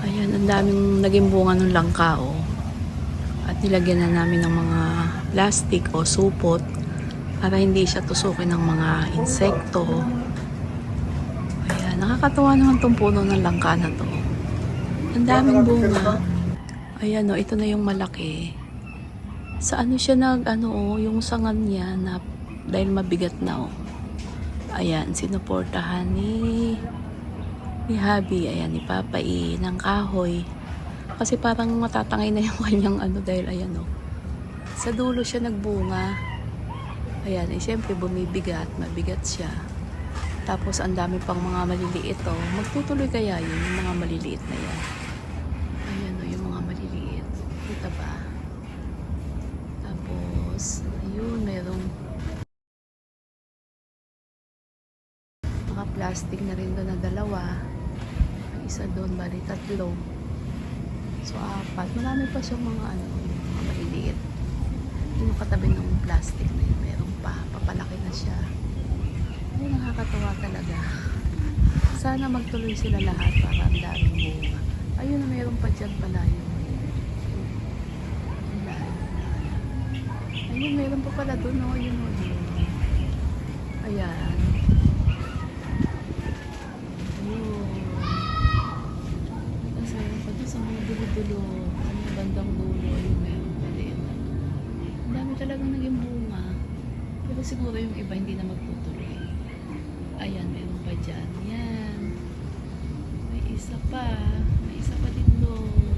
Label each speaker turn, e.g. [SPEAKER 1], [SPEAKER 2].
[SPEAKER 1] Ayan, ang daming naging bunga ng langka, oh. At nilagyan na namin ng mga plastic o supot para hindi siya tusukin ng mga insekto. Ayan, nakakatuwa naman tong puno ng langka na to. Ang daming bunga. Ayan, oh, ito na yung malaki. Sa ano siya yung sangan niya na dahil mabigat na, oh. Ayan, sinuportahan ni Habi, ayan, ni Papa ng kahoy. Kasi parang matatangay na yung kanyang dahil ayan, oh. Sa dulo siya nagbunga. Ayan, syempre bumibigat, mabigat siya. Tapos ang dami pang mga maliliit, oh. Magtutuloy kaya yun, yung mga maliliit na yan. Ayan, oh, yung mga maliliit. Kita ba? Tapos, ayun, merong plastic na rin doon na dalawa. May isa doon, bali tatlo. So, apat. Marami pa siyang mga mga maliliit. Yung katabi ng plastic na yun, meron pa. Papalaki na siya. Ay, nakakatawa talaga. Sana magtuloy sila lahat para ang daming bunga. Ayun na, meron pa dyan pala yun. Ayun, meron pa pala doon. Oh, yun, oh, yun. Ayan. Sa mga dulo-dulo, sa bandang dulo, ayun, meron pa din. Ang dami talagang naging bunga. Pero siguro yung iba hindi na magtutuloy. Ayan, meron pa dyan. Yan. May isa pa din doon.